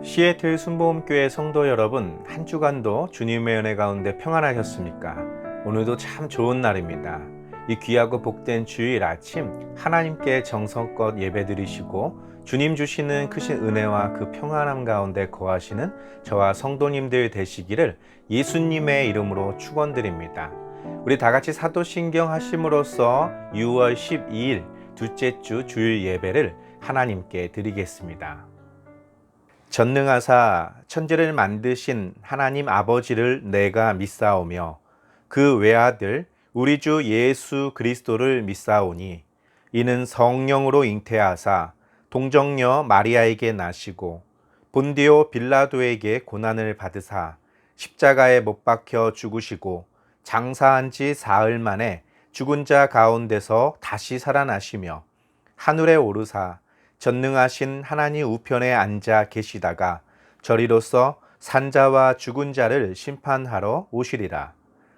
시애틀 순복음교회 성도 여러분, 한 주간도 주님의 은혜 가운데 평안하셨습니까? 오늘도 참 좋은 날입니다. 이 귀하고 복된 주일 아침 하나님께 정성껏 예배드리시고 주님 주시는 크신 은혜와 그 평안함 가운데 거하시는 저와 성도님들 되시기를 예수님의 이름으로 축원드립니다. 우리 다 같이 사도신경 하심으로써 6월 12일 둘째 주 주일 예배를 하나님께 드리겠습니다. 전능하사 천지를 만드신 하나님 아버지를 내가 믿사오며 그 외아들 우리 주 예수 그리스도를 믿사오니 이는 성령으로 잉태하사 동정녀 마리아에게 나시고 본디오 빌라도에게 고난을 받으사 십자가에 못 박혀 죽으시고 장사한 지 사흘 만에 죽은 자 가운데서 다시 살아나시며 하늘에 오르사 전능하신 하나님 우편에 앉아 계시다가 저리로서 산자와 죽은 자를 심판하러 오시리라.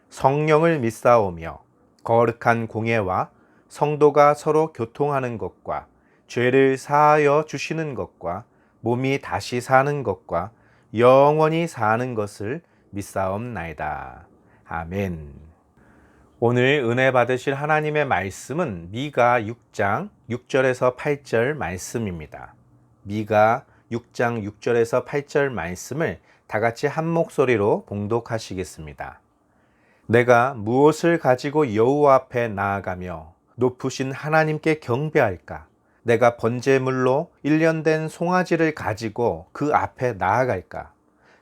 성령을 믿사오며 거룩한 공예와 성도가 서로 교통하는 것과 죄를 사하여 주시는 것과 몸이 다시 사는 것과 영원히 사는 것을 믿사옵나이다. 아멘. 오늘 은혜 받으실 하나님의 말씀은 미가 6장 6절에서 8절 말씀입니다. 미가 6장 6절에서 8절 말씀을 다 같이 한 목소리로 봉독하시겠습니다. 내가 무엇을 가지고 여호와 앞에 나아가며 높으신 하나님께 경배할까? 내가 번제물로 1년 된 송아지를 가지고 그 앞에 나아갈까?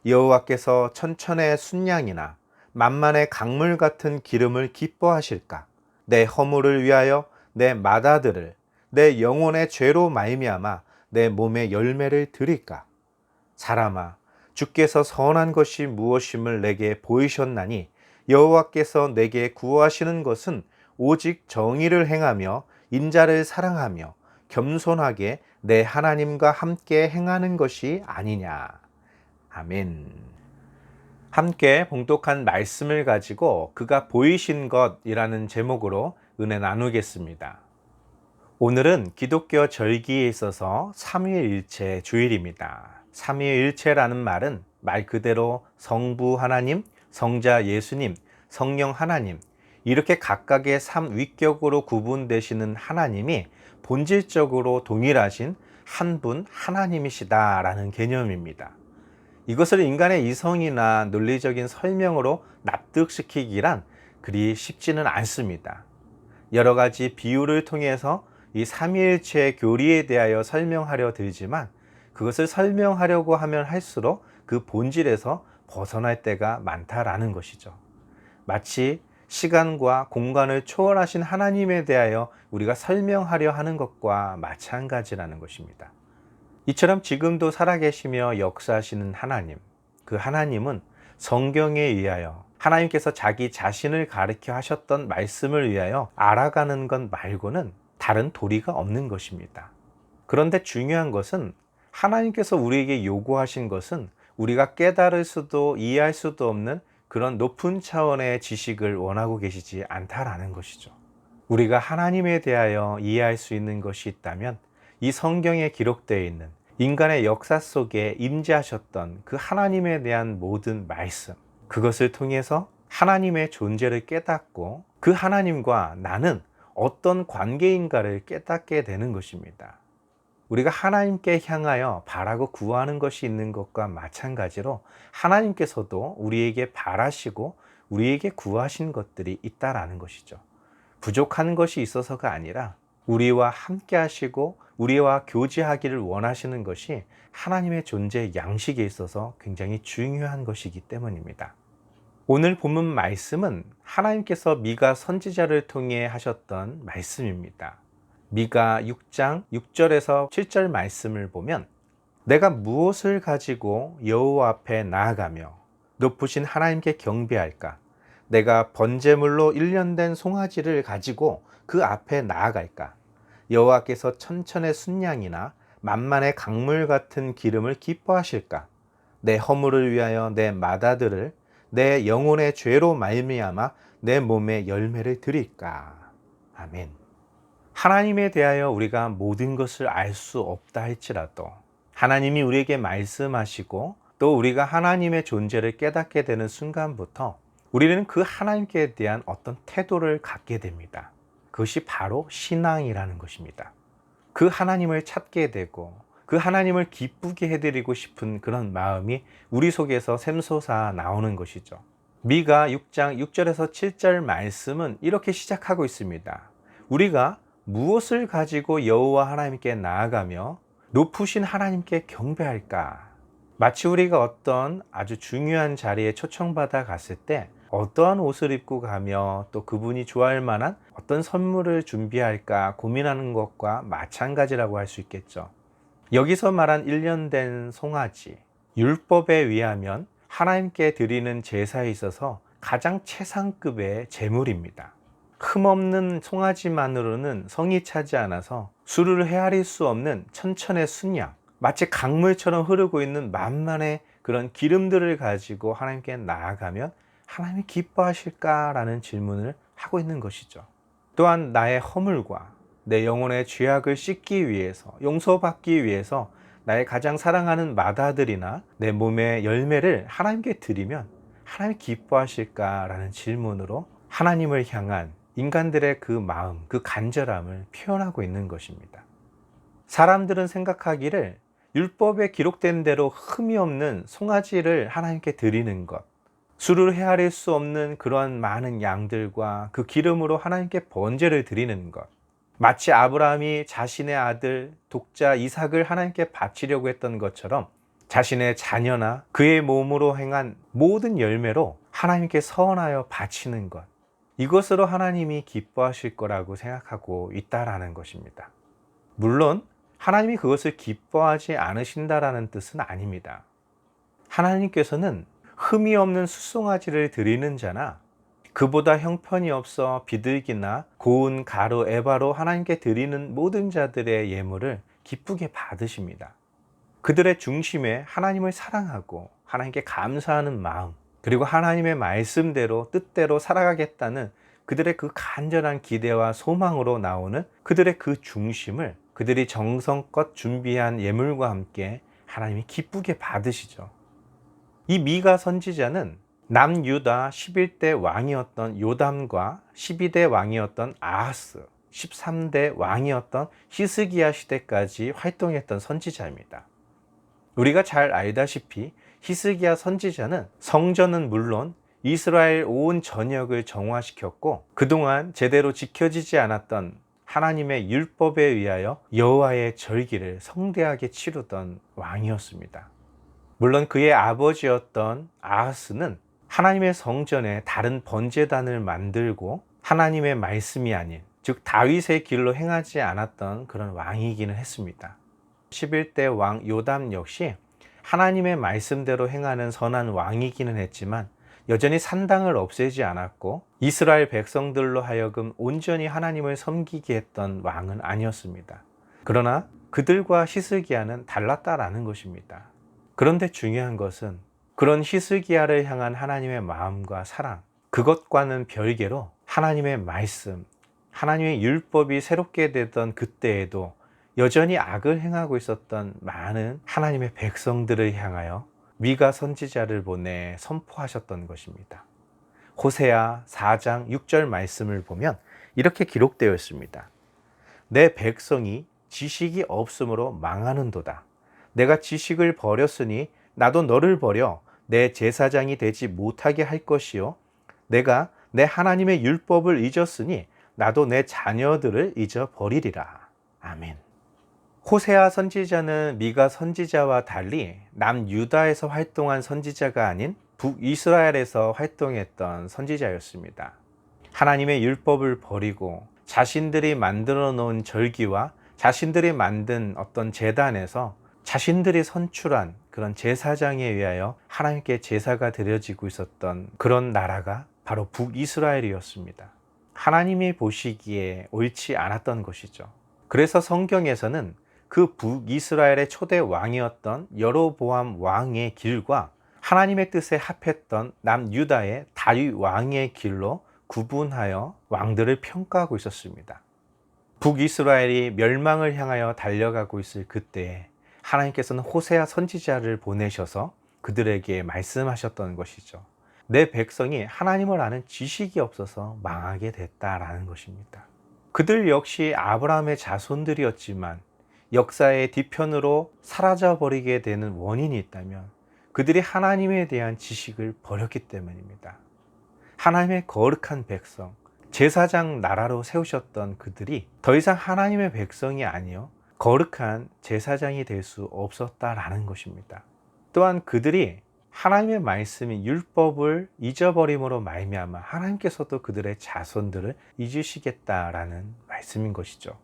여호와께서 천천의 순양이나 만만의 강물 같은 기름을 기뻐하실까? 내 허물을 위하여 내 맏아들을 내 영혼의 죄로 말미암아 내 몸의 열매를 드릴까? 사람아, 주께서 선한 것이 무엇임을 내게 보이셨나니 여호와께서 내게 구하시는 것은 오직 정의를 행하며 인자를 사랑하며 겸손하게 내 하나님과 함께 행하는 것이 아니냐. 아멘. 함께 봉독한 말씀을 가지고 그가 보이신 것이라는 제목으로 은혜 나누겠습니다. 오늘은 기독교 절기에 있어서 삼위일체 주일입니다. 삼위일체라는 말은 말 그대로 성부 하나님, 성자 예수님, 성령 하나님 이렇게 각각의 삼위격으로 구분되시는 하나님이 본질적으로 동일하신 한 분 하나님이시다라는 개념입니다. 이것을 인간의 이성이나 논리적인 설명으로 납득시키기란 그리 쉽지는 않습니다. 여러 가지 비유를 통해서 이 삼위일체의 교리에 대하여 설명하려 들지만 그것을 설명하려고 하면 할수록 그 본질에서 벗어날 때가 많다라는 것이죠. 마치 시간과 공간을 초월하신 하나님에 대하여 우리가 설명하려 하는 것과 마찬가지라는 것입니다. 이처럼 지금도 살아계시며 역사하시는 하나님, 그 하나님은 성경에 의하여 하나님께서 자기 자신을 가르쳐 하셨던 말씀을 위하여 알아가는 것 말고는 다른 도리가 없는 것입니다. 그런데 중요한 것은 하나님께서 우리에게 요구하신 것은 우리가 깨달을 수도 이해할 수도 없는 그런 높은 차원의 지식을 원하고 계시지 않다라는 것이죠. 우리가 하나님에 대하여 이해할 수 있는 것이 있다면 이 성경에 기록되어 있는 인간의 역사 속에 임재하셨던 그 하나님에 대한 모든 말씀, 그것을 통해서 하나님의 존재를 깨닫고 그 하나님과 나는 어떤 관계인가를 깨닫게 되는 것입니다. 우리가 하나님께 향하여 바라고 구하는 것이 있는 것과 마찬가지로 하나님께서도 우리에게 바라시고 우리에게 구하신 것들이 있다라는 것이죠. 부족한 것이 있어서가 아니라 우리와 함께 하시고 우리와 교제하기를 원하시는 것이 하나님의 존재 양식에 있어서 굉장히 중요한 것이기 때문입니다. 오늘 본문 말씀은 하나님께서 미가 선지자를 통해 하셨던 말씀입니다. 미가 6장 6절에서 7절 말씀을 보면 내가 무엇을 가지고 여호와 앞에 나아가며 높으신 하나님께 경배할까? 내가 번제물로 1년 된 송아지를 가지고 그 앞에 나아갈까? 여호와께서 천천의 순양이나 만만의 강물 같은 기름을 기뻐하실까? 내 허물을 위하여 내 맏아들을 내 영혼의 죄로 말미암아 내 몸에 열매를 드릴까? 아멘. 하나님에 대하여 우리가 모든 것을 알 수 없다 할지라도 하나님이 우리에게 말씀하시고 또 우리가 하나님의 존재를 깨닫게 되는 순간부터 우리는 그 하나님께 대한 어떤 태도를 갖게 됩니다. 그것이 바로 신앙이라는 것입니다. 그 하나님을 찾게 되고 그 하나님을 기쁘게 해드리고 싶은 그런 마음이 우리 속에서 샘솟아 나오는 것이죠. 미가 6장 6절에서 7절 말씀은 이렇게 시작하고 있습니다. 우리가 무엇을 가지고 여호와 하나님께 나아가며 높으신 하나님께 경배할까? 마치 우리가 어떤 아주 중요한 자리에 초청받아 갔을 때 어떠한 옷을 입고 가며 또 그분이 좋아할 만한 어떤 선물을 준비할까 고민하는 것과 마찬가지라고 할 수 있겠죠. 여기서 말한 일련된 송아지, 율법에 의하면 하나님께 드리는 제사에 있어서 가장 최상급의 제물입니다. 흠없는 송아지만으로는 성이 차지 않아서 수를 헤아릴 수 없는 천천의 순양, 마치 강물처럼 흐르고 있는 만만의 그런 기름들을 가지고 하나님께 나아가면 하나님이 기뻐하실까라는 질문을 하고 있는 것이죠. 또한 나의 허물과 내 영혼의 죄악을 씻기 위해서, 용서받기 위해서 나의 가장 사랑하는 맏아들이나 내 몸의 열매를 하나님께 드리면 하나님이 기뻐하실까라는 질문으로 하나님을 향한 인간들의 그 마음, 그 간절함을 표현하고 있는 것입니다. 사람들은 생각하기를 율법에 기록된 대로 흠이 없는 송아지를 하나님께 드리는 것, 수를 헤아릴 수 없는 그러한 많은 양들과 그 기름으로 하나님께 번제를 드리는 것, 마치 아브라함이 자신의 아들 독자 이삭을 하나님께 바치려고 했던 것처럼 자신의 자녀나 그의 몸으로 행한 모든 열매로 하나님께 서원하여 바치는 것, 이것으로 하나님이 기뻐하실 거라고 생각하고 있다라는 것입니다. 물론 하나님이 그것을 기뻐하지 않으신다라는 뜻은 아닙니다. 하나님께서는 흠이 없는 숫송아지를 드리는 자나 그보다 형편이 없어 비둘기나 고운 가루 에바로 하나님께 드리는 모든 자들의 예물을 기쁘게 받으십니다. 그들의 중심에 하나님을 사랑하고 하나님께 감사하는 마음, 그리고 하나님의 말씀대로 뜻대로 살아가겠다는 그들의 그 간절한 기대와 소망으로 나오는 그들의 그 중심을 그들이 정성껏 준비한 예물과 함께 하나님이 기쁘게 받으시죠. 이 미가 선지자는 남유다 11대 왕이었던 요담과 12대 왕이었던 아하스, 13대 왕이었던 히스기야 시대까지 활동했던 선지자입니다. 우리가 잘 알다시피 히스기야 선지자는 성전은 물론 이스라엘 온 전역을 정화시켰고 그동안 제대로 지켜지지 않았던 하나님의 율법에 의하여 여호와의 절기를 성대하게 치르던 왕이었습니다. 물론 그의 아버지였던 아하스는 하나님의 성전에 다른 번제단을 만들고 하나님의 말씀이 아닌 즉 다윗의 길로 행하지 않았던 그런 왕이기는 했습니다. 11대 왕 요담 역시 하나님의 말씀대로 행하는 선한 왕이기는 했지만 여전히 산당을 없애지 않았고 이스라엘 백성들로 하여금 온전히 하나님을 섬기게 했던 왕은 아니었습니다. 그러나 그들과 히스기야는 달랐다라는 것입니다. 그런데 중요한 것은 그런 히스기야를 향한 하나님의 마음과 사랑, 그것과는 별개로 하나님의 말씀, 하나님의 율법이 새롭게 되던 그때에도 여전히 악을 행하고 있었던 많은 하나님의 백성들을 향하여 미가 선지자를 보내 선포하셨던 것입니다. 호세아 4장 6절 말씀을 보면 이렇게 기록되어 있습니다. 내 백성이 지식이 없으므로 망하는도다. 내가 지식을 버렸으니 나도 너를 버려 내 제사장이 되지 못하게 할 것이요 내가 내 하나님의 율법을 잊었으니 나도 내 자녀들을 잊어버리리라. 아멘. 호세아 선지자는 미가 선지자와 달리 남유다에서 활동한 선지자가 아닌 북이스라엘에서 활동했던 선지자였습니다. 하나님의 율법을 버리고 자신들이 만들어 놓은 절기와 자신들이 만든 어떤 제단에서 자신들이 선출한 그런 제사장에 의하여 하나님께 제사가 드려지고 있었던 그런 나라가 바로 북이스라엘이었습니다. 하나님이 보시기에 옳지 않았던 것이죠. 그래서 성경에서는 그 북이스라엘의 초대 왕이었던 여로보암 왕의 길과 하나님의 뜻에 합했던 남유다의 다윗 왕의 길로 구분하여 왕들을 평가하고 있었습니다. 북이스라엘이 멸망을 향하여 달려가고 있을 그때에 하나님께서는 호세아 선지자를 보내셔서 그들에게 말씀하셨던 것이죠. 내 백성이 하나님을 아는 지식이 없어서 망하게 됐다라는 것입니다. 그들 역시 아브라함의 자손들이었지만 역사의 뒤편으로 사라져버리게 되는 원인이 있다면 그들이 하나님에 대한 지식을 버렸기 때문입니다. 하나님의 거룩한 백성, 제사장 나라로 세우셨던 그들이 더 이상 하나님의 백성이 아니요 거룩한 제사장이 될 수 없었다라는 것입니다. 또한 그들이 하나님의 말씀인 율법을 잊어버림으로 말미암아 하나님께서도 그들의 자손들을 잊으시겠다라는 말씀인 것이죠.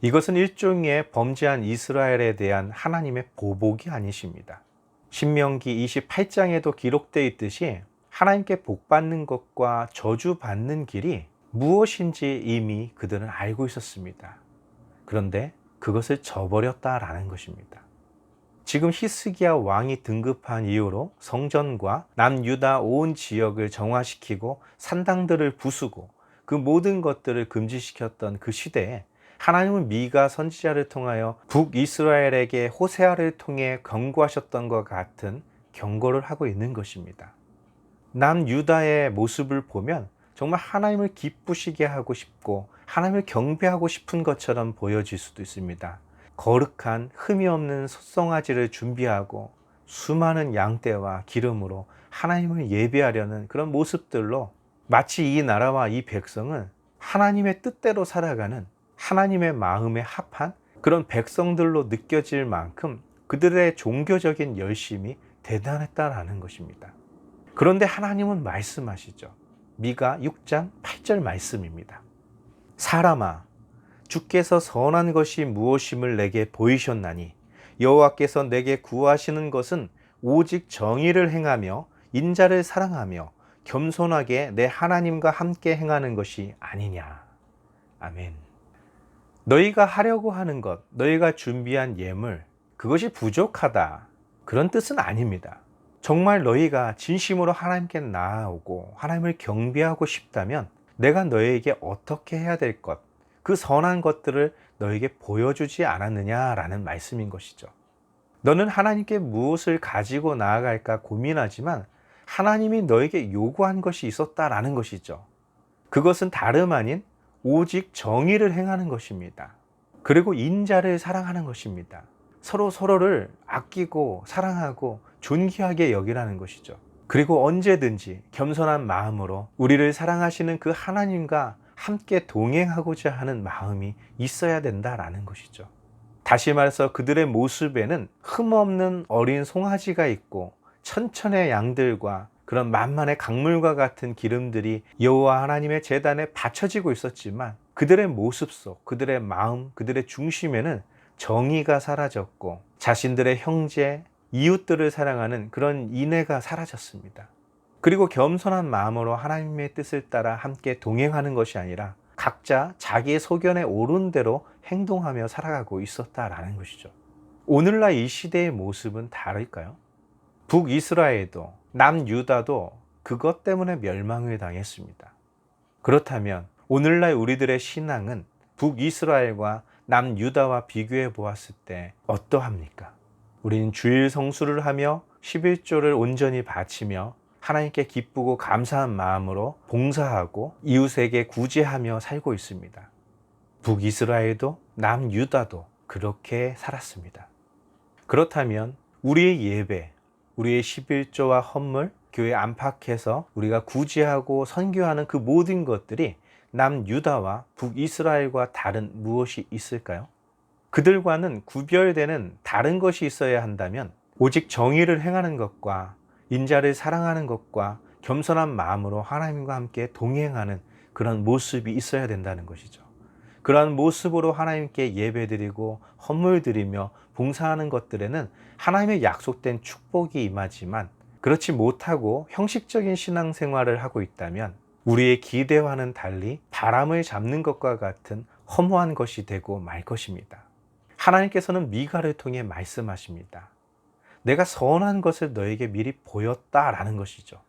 이것은 일종의 범죄한 이스라엘에 대한 하나님의 보복이 아니십니다. 신명기 28장에도 기록되어 있듯이 하나님께 복받는 것과 저주받는 길이 무엇인지 이미 그들은 알고 있었습니다. 그런데 그것을 저버렸다라는 것입니다. 지금 히스기야 왕이 등극한 이후로 성전과 남유다 온 지역을 정화시키고 산당들을 부수고 그 모든 것들을 금지시켰던 그 시대에 하나님은 미가 선지자를 통하여 북이스라엘에게 호세아를 통해 경고하셨던 것 같은 경고를 하고 있는 것입니다. 남유다의 모습을 보면 정말 하나님을 기쁘시게 하고 싶고 하나님을 경배하고 싶은 것처럼 보여질 수도 있습니다. 거룩한 흠이 없는 숫송아지를 준비하고 수많은 양떼와 기름으로 하나님을 예배하려는 그런 모습들로 마치 이 나라와 이 백성은 하나님의 뜻대로 살아가는 하나님의 마음에 합한 그런 백성들로 느껴질 만큼 그들의 종교적인 열심이 대단했다라는 것입니다. 그런데 하나님은 말씀하시죠. 미가 6장 8절 말씀입니다. 사람아, 주께서 선한 것이 무엇임을 내게 보이셨나니 여호와께서 내게 구하시는 것은 오직 정의를 행하며 인자를 사랑하며 겸손하게 내 하나님과 함께 행하는 것이 아니냐. 아멘. 너희가 하려고 하는 것, 너희가 준비한 예물, 그것이 부족하다. 그런 뜻은 아닙니다. 정말 너희가 진심으로 하나님께 나아오고 하나님을 경배하고 싶다면 내가 너희에게 어떻게 해야 될 것, 그 선한 것들을 너에게 보여주지 않았느냐라는 말씀인 것이죠. 너는 하나님께 무엇을 가지고 나아갈까 고민하지만 하나님이 너에게 요구한 것이 있었다라는 것이죠. 그것은 다름 아닌 오직 정의를 행하는 것입니다. 그리고 인자를 사랑하는 것입니다. 서로를 아끼고 사랑하고 존귀하게 여기라는 것이죠. 그리고 언제든지 겸손한 마음으로 우리를 사랑하시는 그 하나님과 함께 동행하고자 하는 마음이 있어야 된다라는 것이죠. 다시 말해서 그들의 모습에는 흠없는 어린 송아지가 있고 천천의 양들과 그런 만만의 강물과 같은 기름들이 여호와 하나님의 제단에 바쳐지고 있었지만 그들의 모습 속, 그들의 마음, 그들의 중심에는 정의가 사라졌고 자신들의 형제, 이웃들을 사랑하는 그런 인애가 사라졌습니다. 그리고 겸손한 마음으로 하나님의 뜻을 따라 함께 동행하는 것이 아니라 각자 자기의 소견에 옳은 대로 행동하며 살아가고 있었다라는 것이죠. 오늘날 이 시대의 모습은 다를까요? 북이스라엘도 남유다도 그것 때문에 멸망을 당했습니다. 그렇다면 오늘날 우리들의 신앙은 북이스라엘과 남유다와 비교해 보았을 때 어떠합니까? 우리는 주일 성수를 하며 11조를 온전히 바치며 하나님께 기쁘고 감사한 마음으로 봉사하고 이웃에게 구제하며 살고 있습니다. 북이스라엘도 남유다도 그렇게 살았습니다. 그렇다면 우리의 예배, 우리의 11조와 헌물, 교회 안팎에서 우리가 구제하고 선교하는 그 모든 것들이 남유다와 북이스라엘과 다른 무엇이 있을까요? 그들과는 구별되는 다른 것이 있어야 한다면 오직 정의를 행하는 것과 인자를 사랑하는 것과 겸손한 마음으로 하나님과 함께 동행하는 그런 모습이 있어야 된다는 것이죠. 그러한 모습으로 하나님께 예배드리고 헌물드리며 봉사하는 것들에는 하나님의 약속된 축복이 임하지만 그렇지 못하고 형식적인 신앙생활을 하고 있다면 우리의 기대와는 달리 바람을 잡는 것과 같은 허무한 것이 되고 말 것입니다. 하나님께서는 미가를 통해 말씀하십니다. 내가 선한 것을 너에게 미리 보였다라는 것이죠.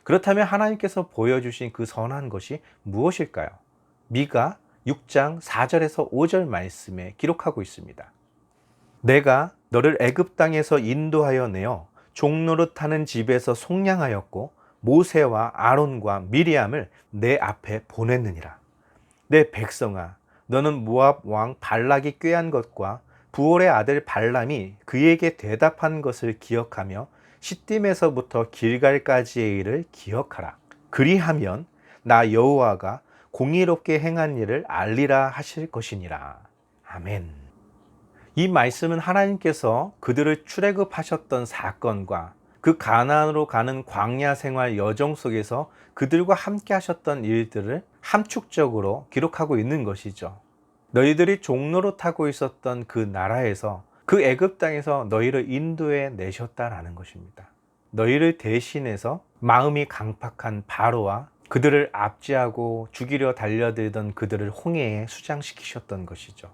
그렇다면 하나님께서 보여주신 그 선한 것이 무엇일까요? 미가 6장 4절에서 5절 말씀에 기록하고 있습니다. 내가 너를 애굽 땅에서 인도하여 내어 종노릇하는 집에서 속량하였고 모세와 아론과 미리암을 내 앞에 보냈느니라. 내 백성아, 너는 모압 왕 발락이 꾀한 것과 부올의 아들 발람이 그에게 대답한 것을 기억하며 시딤에서부터 길갈까지의 일을 기억하라. 그리하면 나 여호와가 공의롭게 행한 일을 알리라 하실 것이니라. 아멘. 이 말씀은 하나님께서 그들을 출애굽하셨던 사건과 그 가나안으로 가는 광야 생활 여정 속에서 그들과 함께 하셨던 일들을 함축적으로 기록하고 있는 것이죠. 너희들이 종로릇하고 있었던 그 나라에서, 그 애굽 땅에서 너희를 인도해 내셨다라는 것입니다. 너희를 대신해서 마음이 강팍한 바로와 그들을 압제하고 죽이려 달려들던 그들을 홍해에 수장시키셨던 것이죠.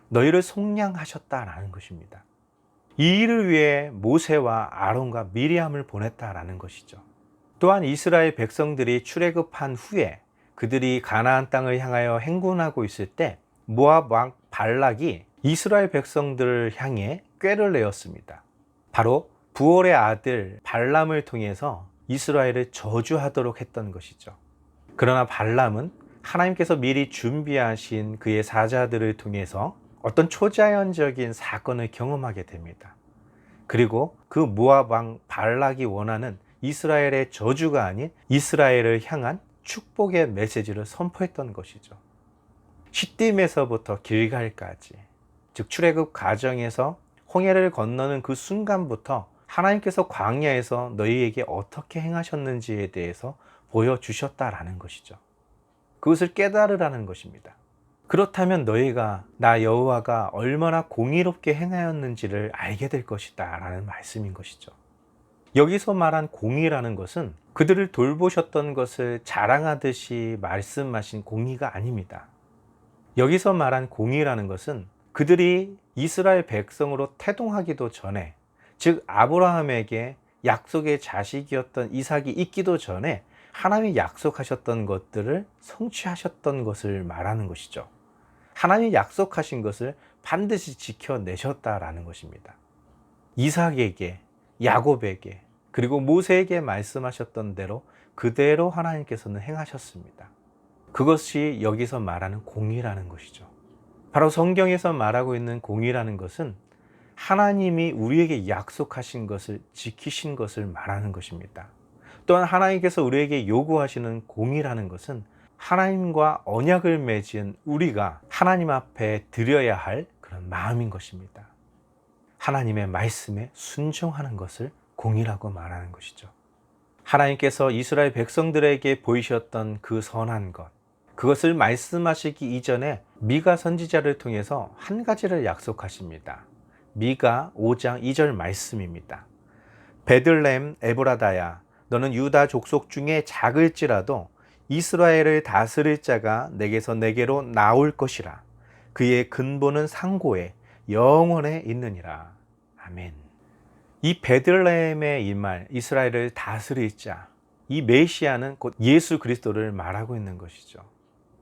너희를 속량하셨다라는 것입니다. 이 일을 위해 모세와 아론과 미리암을 보냈다라는 것이죠. 또한 이스라엘 백성들이 출애굽한 후에 그들이 가나안 땅을 향하여 행군하고 있을 때 모압 왕 발락이 이스라엘 백성들을 향해 꾀를 내었습니다. 바로 부올의 아들 발람을 통해서 이스라엘을 저주하도록 했던 것이죠. 그러나 발람은 하나님께서 미리 준비하신 그의 사자들을 통해서 어떤 초자연적인 사건을 경험하게 됩니다. 그리고 그 모압 왕 발락이 원하는 이스라엘의 저주가 아닌 이스라엘을 향한 축복의 메시지를 선포했던 것이죠. 시딤에서부터 길갈까지, 즉 출애굽 과정에서 홍해를 건너는 그 순간부터 하나님께서 광야에서 너희에게 어떻게 행하셨는지에 대해서 보여주셨다라는 것이죠. 그것을 깨달으라는 것입니다. 그렇다면 너희가 나 여호와가 얼마나 공의롭게 행하였는지를 알게 될 것이다 라는 말씀인 것이죠. 여기서 말한 공의라는 것은 그들을 돌보셨던 것을 자랑하듯이 말씀하신 공의가 아닙니다. 여기서 말한 공의라는 것은 그들이 이스라엘 백성으로 태동하기도 전에, 즉 아브라함에게 약속의 자식이었던 이삭이 있기도 전에 하나님이 약속하셨던 것들을 성취하셨던 것을 말하는 것이죠. 하나님이 약속하신 것을 반드시 지켜내셨다라는 것입니다. 이삭에게, 야곱에게, 그리고 모세에게 말씀하셨던 대로 그대로 하나님께서는 행하셨습니다. 그것이 여기서 말하는 공의라는 것이죠. 바로 성경에서 말하고 있는 공의라는 것은 하나님이 우리에게 약속하신 것을 지키신 것을 말하는 것입니다. 또한 하나님께서 우리에게 요구하시는 공의라는 것은 하나님과 언약을 맺은 우리가 하나님 앞에 드려야 할 그런 마음인 것입니다. 하나님의 말씀에 순종하는 것을 공의라고 말하는 것이죠. 하나님께서 이스라엘 백성들에게 보이셨던 그 선한 것, 그것을 말씀하시기 이전에 미가 선지자를 통해서 한 가지를 약속하십니다. 미가 5장 2절 말씀입니다. 베들레헴 에브라다야, 너는 유다 족속 중에 작을지라도 이스라엘을 다스릴 자가 내게서 내게로 나올 것이라. 그의 근본은 상고에 영원에 있느니라. 아멘. 이 베들레헴에 임할 이스라엘을 다스릴 자, 이 메시아는 곧 예수 그리스도를 말하고 있는 것이죠.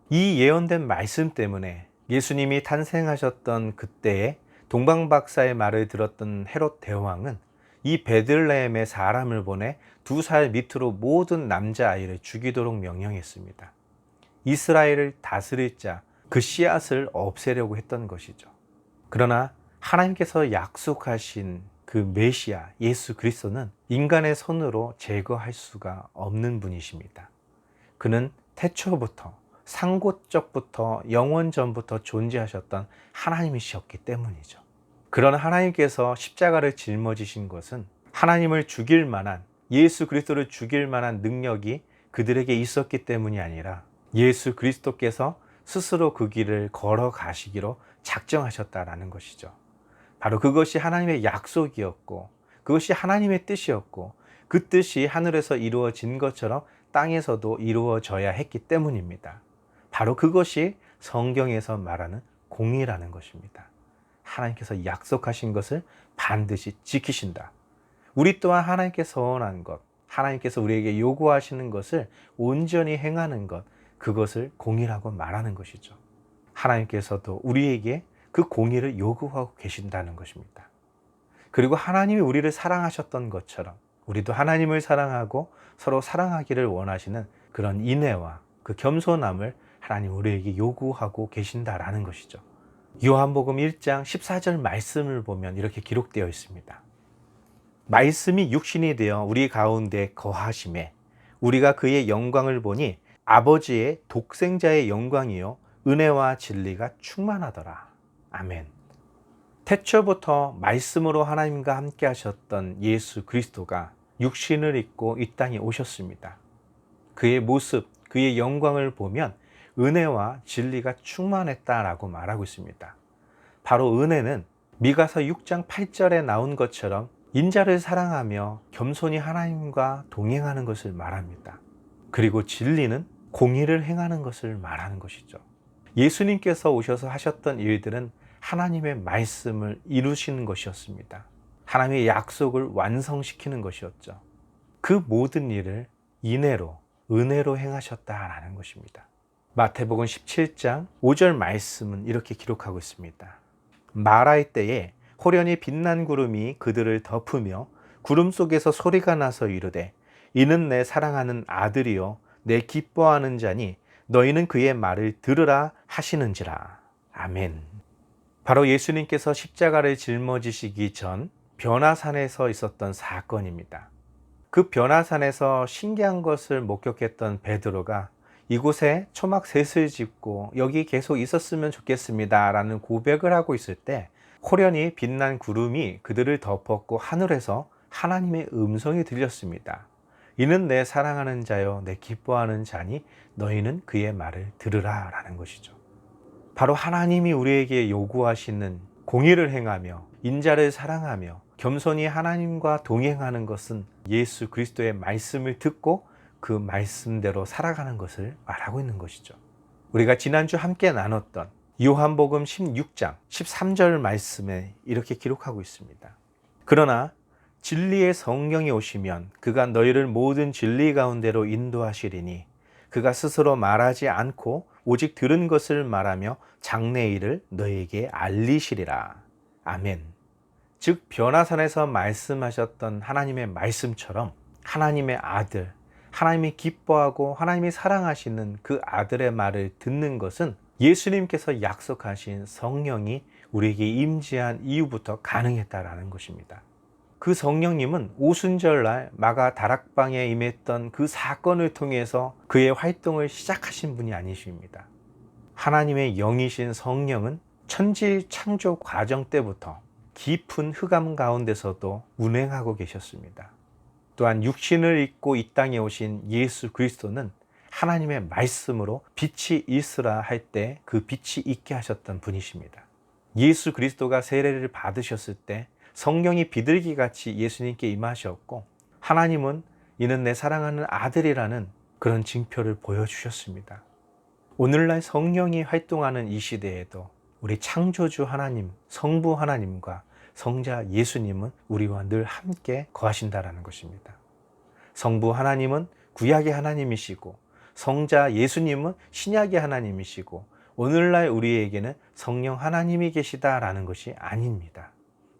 이 예언된 말씀 때문에 예수님이 탄생하셨던 그때에 동방박사의 말을 들었던 헤롯 대왕은 이 베들레헴에 사람을 보내 2살 밑으로 모든 남자아이를 죽이도록 명령했습니다. 이스라엘을 다스릴 자, 그 씨앗을 없애려고 했던 것이죠. 그러나 하나님께서 약속하신 그 메시아 예수 그리스도는 인간의 손으로 제거할 수가 없는 분이십니다. 그는 태초부터, 상고적부터, 영원전부터 존재하셨던 하나님이셨기 때문이죠. 그런 하나님께서 십자가를 짊어지신 것은 하나님을 죽일 만한, 예수 그리스도를 죽일 만한 능력이 그들에게 있었기 때문이 아니라 예수 그리스도께서 스스로 그 길을 걸어가시기로 작정하셨다라는 것이죠. 바로 그것이 하나님의 약속이었고, 그것이 하나님의 뜻이었고, 그 뜻이 하늘에서 이루어진 것처럼 땅에서도 이루어져야 했기 때문입니다. 바로 그것이 성경에서 말하는 공의라는 것입니다. 하나님께서 약속하신 것을 반드시 지키신다. 우리 또한 하나님께서 원한 것, 하나님께서 우리에게 요구하시는 것을 온전히 행하는 것, 그것을 공의라고 말하는 것이죠. 하나님께서도 우리에게 그 공의를 요구하고 계신다는 것입니다. 그리고 하나님이 우리를 사랑하셨던 것처럼 우리도 하나님을 사랑하고 서로 사랑하기를 원하시는 그런 인애와 그 겸손함을 하나님 우리에게 요구하고 계신다라는 것이죠. 요한복음 1장 14절 말씀을 보면 이렇게 기록되어 있습니다. 말씀이 육신이 되어 우리 가운데 거하심에 우리가 그의 영광을 보니 아버지의 독생자의 영광이요 은혜와 진리가 충만하더라. 아멘. 태초부터 말씀으로 하나님과 함께 하셨던 예수 그리스도가 육신을 입고 이 땅에 오셨습니다. 그의 모습, 그의 영광을 보면 은혜와 진리가 충만했다라고 말하고 있습니다. 바로 은혜는 미가서 6장 8절에 나온 것처럼 인자를 사랑하며 겸손히 하나님과 동행하는 것을 말합니다. 그리고 진리는 공의를 행하는 것을 말하는 것이죠. 예수님께서 오셔서 하셨던 일들은 하나님의 말씀을 이루시는 것이었습니다. 하나님의 약속을 완성시키는 것이었죠. 그 모든 일을 인애로, 은혜로 행하셨다라는 것입니다. 마태복음 17장 5절 말씀은 이렇게 기록하고 있습니다. 말할 때에 호련히 빛난 구름이 그들을 덮으며 구름 속에서 소리가 나서 이르되 이는 내 사랑하는 아들이요 내 기뻐하는 자니 너희는 그의 말을 들으라 하시는지라. 아멘. 바로 예수님께서 십자가를 짊어지시기 전 변화산에서 있었던 사건입니다. 그 변화산에서 신기한 것을 목격했던 베드로가 이곳에 초막 셋을 짓고 여기 계속 있었으면 좋겠습니다 라는 고백을 하고 있을 때 호련히 빛난 구름이 그들을 덮었고 하늘에서 하나님의 음성이 들렸습니다. 이는 내 사랑하는 자요 내 기뻐하는 자니 너희는 그의 말을 들으라 라는 것이죠. 바로 하나님이 우리에게 요구하시는 공의를 행하며 인자를 사랑하며 겸손히 하나님과 동행하는 것은 예수 그리스도의 말씀을 듣고 그 말씀대로 살아가는 것을 말하고 있는 것이죠. 우리가 지난주 함께 나눴던 요한복음 16장 13절 말씀에 이렇게 기록하고 있습니다. 그러나 진리의 성령이 오시면 그가 너희를 모든 진리 가운데로 인도하시리니 그가 스스로 말하지 않고 오직 들은 것을 말하며 장래 일을 너희에게 알리시리라. 아멘. 즉 변화산에서 말씀하셨던 하나님의 말씀처럼 하나님의 아들, 하나님이 기뻐하고 하나님이 사랑하시는 그 아들의 말을 듣는 것은 예수님께서 약속하신 성령이 우리에게 임재한 이후부터 가능했다라는 것입니다. 그 성령님은 오순절날 마가 다락방에 임했던 그 사건을 통해서 그의 활동을 시작하신 분이 아니십니다. 하나님의 영이신 성령은 천지 창조 과정 때부터 깊은 흑암 가운데서도 운행하고 계셨습니다. 또한 육신을 입고 이 땅에 오신 예수 그리스도는 하나님의 말씀으로 빛이 있으라 할 때 그 빛이 있게 하셨던 분이십니다. 예수 그리스도가 세례를 받으셨을 때 성령이 비둘기같이 예수님께 임하셨고 하나님은 이는 내 사랑하는 아들이라는 그런 징표를 보여주셨습니다. 오늘날 성령이 활동하는 이 시대에도 우리 창조주 하나님, 성부 하나님과 성자 예수님은 우리와 늘 함께 거하신다라는 것입니다. 성부 하나님은 구약의 하나님이시고 성자 예수님은 신약의 하나님이시고 오늘날 우리에게는 성령 하나님이 계시다라는 것이 아닙니다.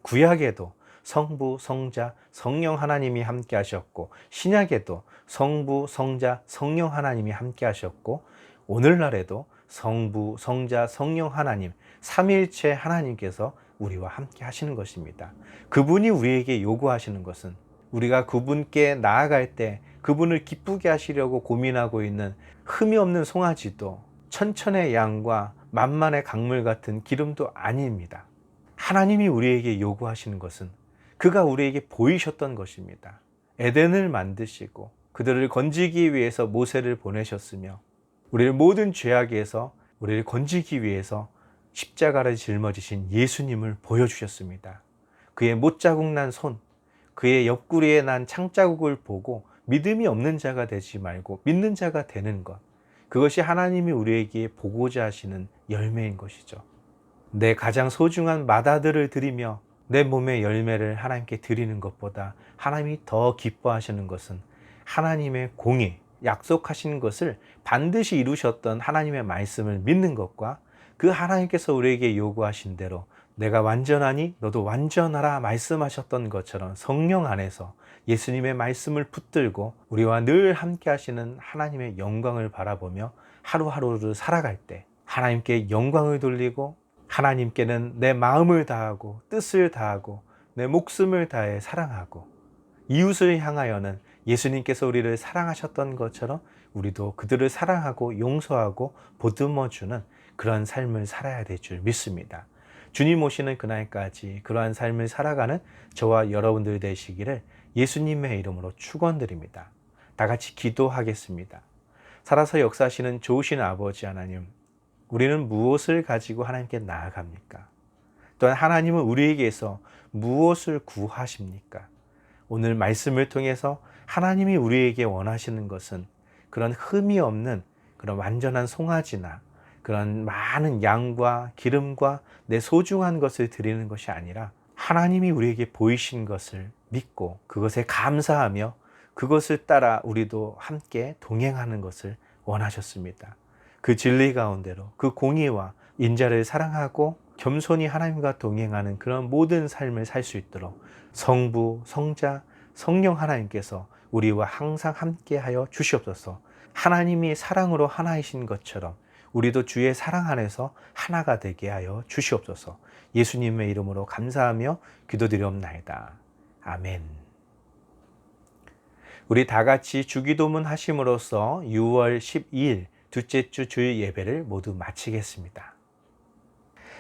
구약에도 성부, 성자, 성령 하나님이 함께 하셨고 신약에도 성부, 성자, 성령 하나님이 함께 하셨고 오늘날에도 성부, 성자, 성령 하나님 삼위일체 하나님께서 우리와 함께 하시는 것입니다. 그분이 우리에게 요구하시는 것은 우리가 그분께 나아갈 때 그분을 기쁘게 하시려고 고민하고 있는 흠이 없는 송아지도 천천의 양과 만만의 강물 같은 기름도 아닙니다. 하나님이 우리에게 요구하시는 것은 그가 우리에게 보이셨던 것입니다. 에덴을 만드시고 그들을 건지기 위해서 모세를 보내셨으며 우리를 모든 죄악에서 우리를 건지기 위해서 십자가를 짊어지신 예수님을 보여주셨습니다. 그의 못자국 난 손, 그의 옆구리에 난 창자국을 보고 믿음이 없는 자가 되지 말고 믿는 자가 되는 것, 그것이 하나님이 우리에게 보고자 하시는 열매인 것이죠. 내 가장 소중한 맏아들을 드리며 내 몸의 열매를 하나님께 드리는 것보다 하나님이 더 기뻐하시는 것은 하나님의 공의, 약속하신 것을 반드시 이루셨던 하나님의 말씀을 믿는 것과 그 하나님께서 우리에게 요구하신 대로 내가 완전하니 너도 완전하라 말씀하셨던 것처럼 성령 안에서 예수님의 말씀을 붙들고 우리와 늘 함께 하시는 하나님의 영광을 바라보며 하루하루를 살아갈 때 하나님께 영광을 돌리고 하나님께는 내 마음을 다하고 뜻을 다하고 내 목숨을 다해 사랑하고 이웃을 향하여는 예수님께서 우리를 사랑하셨던 것처럼 우리도 그들을 사랑하고 용서하고 보듬어주는 그런 삶을 살아야 될 줄 믿습니다. 주님 오시는 그날까지 그러한 삶을 살아가는 저와 여러분들 되시기를 예수님의 이름으로 축원드립니다. 다 같이 기도하겠습니다. 살아서 역사하시는 좋으신 아버지 하나님, 우리는 무엇을 가지고 하나님께 나아갑니까? 또한 하나님은 우리에게서 무엇을 구하십니까? 오늘 말씀을 통해서 하나님이 우리에게 원하시는 것은 그런 흠이 없는 그런 완전한 송아지나 그런 많은 양과 기름과 내 소중한 것을 드리는 것이 아니라 하나님이 우리에게 보이신 것을 믿고 그것에 감사하며 그것을 따라 우리도 함께 동행하는 것을 원하셨습니다. 그 진리 가운데로 그 공의와 인자를 사랑하고 겸손히 하나님과 동행하는 그런 모든 삶을 살 수 있도록 성부, 성자, 성령 하나님께서 우리와 항상 함께하여 주시옵소서. 하나님이 사랑으로 하나이신 것처럼 우리도 주의 사랑 안에서 하나가 되게 하여 주시옵소서. 예수님의 이름으로 감사하며 기도드리옵나이다. 아멘. 우리 다 같이 주기도문 하심으로써 6월 12일 둘째 주 주일 예배를 모두 마치겠습니다.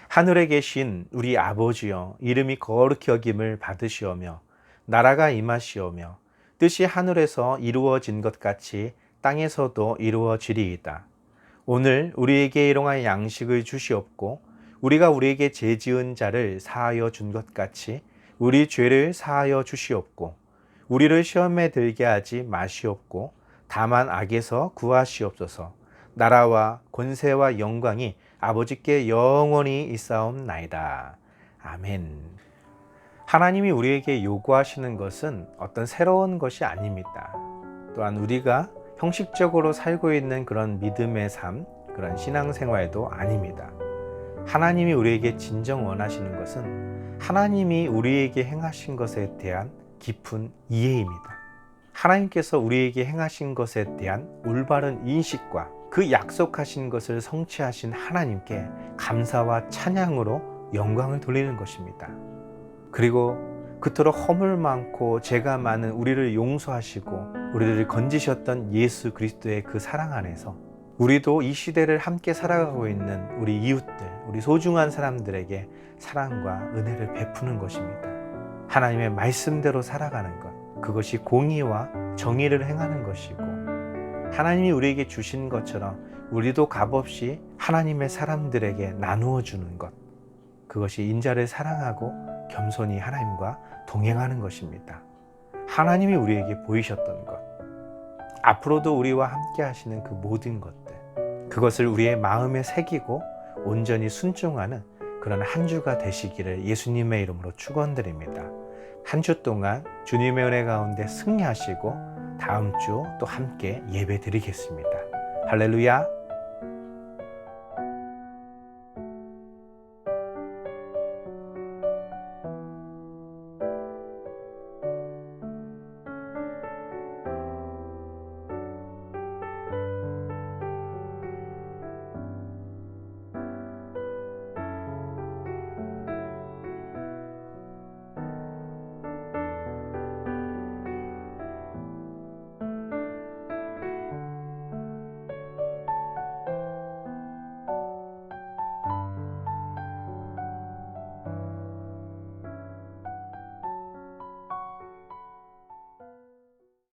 하늘에 계신 우리 아버지여, 이름이 거룩히 여김을 받으시오며 나라가 임하시오며 뜻이 하늘에서 이루어진 것 같이 땅에서도 이루어지리이다. 오늘 우리에게 일용할 양식을 주시옵고 우리가 우리에게 죄지은 자를 사하여 준 것 같이 우리 죄를 사하여 주시옵고 우리를 시험에 들게 하지 마시옵고 다만 악에서 구하시옵소서. 나라와 권세와 영광이 아버지께 영원히 있사옵나이다. 아멘. 하나님이 우리에게 요구하시는 것은 어떤 새로운 것이 아닙니다. 또한 우리가 형식적으로 살고 있는 그런 믿음의 삶, 그런 신앙생활도 아닙니다. 하나님이 우리에게 진정 원하시는 것은 하나님이 우리에게 행하신 것에 대한 깊은 이해입니다. 하나님께서 우리에게 행하신 것에 대한 올바른 인식과 그 약속하신 것을 성취하신 하나님께 감사와 찬양으로 영광을 돌리는 것입니다. 그리고 그토록 허물 많고 죄가 많은 우리를 용서하시고 우리를 건지셨던 예수 그리스도의 그 사랑 안에서 우리도 이 시대를 함께 살아가고 있는 우리 이웃들, 우리 소중한 사람들에게 사랑과 은혜를 베푸는 것입니다. 하나님의 말씀대로 살아가는 것, 그것이 공의와 정의를 행하는 것이고 하나님이 우리에게 주신 것처럼 우리도 값없이 하나님의 사람들에게 나누어 주는 것, 그것이 인자를 사랑하고 겸손히 하나님과 동행하는 것입니다. 하나님이 우리에게 보이셨던 것, 앞으로도 우리와 함께 하시는 그 모든 것들, 그것을 우리의 마음에 새기고 온전히 순종하는 그런 한 주가 되시기를 예수님의 이름으로 축원드립니다. 한 주 동안 주님의 은혜 가운데 승리하시고 다음 주 또 함께 예배 드리겠습니다. 할렐루야.